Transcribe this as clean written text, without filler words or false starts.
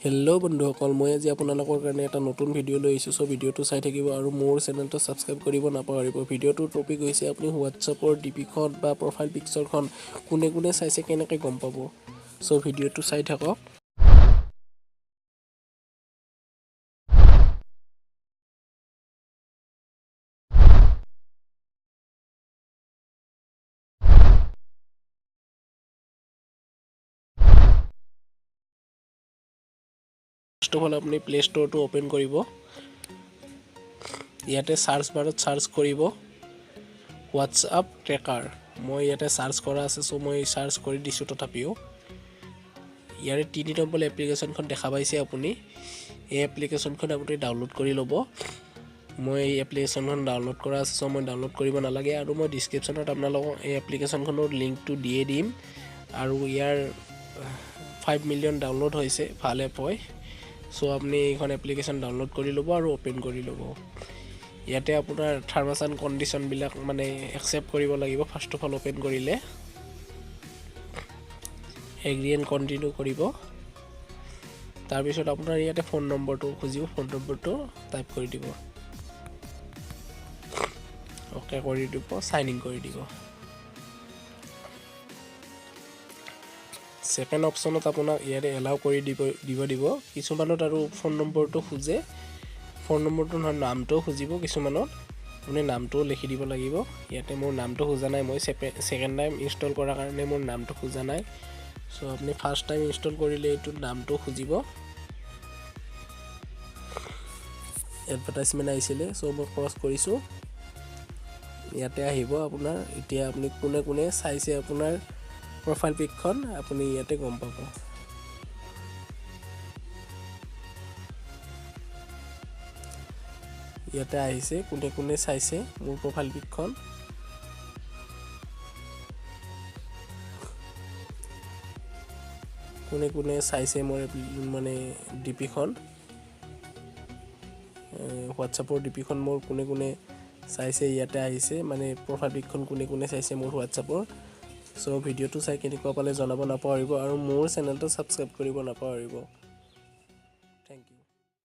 Hello' বন্ধুসকল, মই আজি আপোনালোকৰ কাৰণে এটা নতুন ভিডিঅ' লৈ আহিছোঁ। সো ভিডিঅ'টো চাই থাকিব আৰু মোৰ চেনেলটো ছাবস্ক্ৰাইব কৰিব নাপাহৰিব। ভিডিঅ'টোৰ টপিক হৈছে আপুনি হোৱাটছআপৰ ডিপিখন বা প্ৰফাইল পিকচাৰখন কোনে কোনে চাইছে কেনেকৈ গম পাব। সো ভিডিঅ'টো চাই থাকক। ফাৰ্ষ্ট অফ অল আপুনি প্লে ষ্ট'ৰটো অ'পেন কৰিব। ইয়াতে চাৰ্চ বাৰত চাৰ্চ কৰিব হোৱাটছআপ ট্ৰেকাৰ। মই ইয়াতে চাৰ্চ কৰা আছে, চ' মই চাৰ্চ কৰি দিছোঁ। তথাপিও ইয়াৰে 3 নম্বৰ এপ্লিকেশ্যনখন দেখা পাইছে আপুনি। এই এপ্লিকেশ্যনখন আপুনি ডাউনলোড কৰি ল'ব। মই এই এপ্লিকেশ্যনখন ডাউনলোড কৰা আছে, চ' মই ডাউনলোড কৰিব নালাগে। আৰু মই ডিছক্ৰিপশ্যনত আপোনালোকক এই এপ্লিকেশ্যনখনৰ লিংকটো দিয়ে দিম। আৰু ইয়াৰ 5 মিলিয়ন ডাউনলোড হৈছে, ভাল এপ হয়। চ' আপুনি এইখন এপ্লিকেশ্যন ডাউনলোড কৰি ল'ব আৰু অ'পেন কৰি ল'ব। ইয়াতে আপোনাৰ টাৰ্মছ এণ্ড কণ্ডিশ্যনবিলাক মানে একচেপ্ট কৰিব লাগিব। ফাৰ্ষ্ট অফ অল অ'পেন কৰিলে এগ্ৰি এণ্ড কণ্টিনিউ কৰিব। তাৰপিছত আপোনাৰ ইয়াতে ফোন নম্বৰটো খুজিব, ফোন নম্বৰটো টাইপ কৰি দিব, অ'কে কৰি দিব, চাইন ইন কৰি দিব। ছেকেণ্ড অপশ্যনত আপোনাক ইয়াতে এলাউ কৰি দিব। কিছুমানত আৰু ফোন নম্বৰটো খোজে, ফোন নম্বৰটো নহয় নামটোও খুজিব। কিছুমানত আপুনি নামটোও লিখি দিব লাগিব। ইয়াতে মোৰ নামটো খোজা নাই, মই ছেকেণ্ড টাইম ইনষ্টল কৰাৰ কাৰণে মোৰ নামটো খোজা নাই। চ' আপুনি ফাৰ্ষ্ট টাইম ইনষ্টল কৰিলে এইটো নামটো খুজিব। এডভাৰটাইজমেণ্ট আহিছিলে, চ' মই ক্ৰছ কৰিছোঁ। ইয়াতে আহিব আপোনাৰ। এতিয়া আপুনি কোনে কোনে চাইছে আপোনাৰ প্ৰফাইল পিকখন আপুনি ইয়াতে গম পাব। ইয়াতে আহিছে কোনে কোনে চাইছে মোৰ প্ৰফাইল পিকখন। কোনে কোনে চাইছে মোৰ মানে ডিপিখন, হোৱাটছআপৰ ডিপিখন মোৰ কোনে কোনে চাইছে ইয়াতে আহিছে। মানে প্ৰফাইল পিকখন কোনে কোনে চাইছে মোৰ হোৱাটছআপৰ। চ' ভিডিঅ'টো চাই কেনেকুৱা পালে জনাব নাপাহৰিব আৰু মোৰ চেনেলটো ছাবস্ক্ৰাইব কৰিব নাপাহৰিব।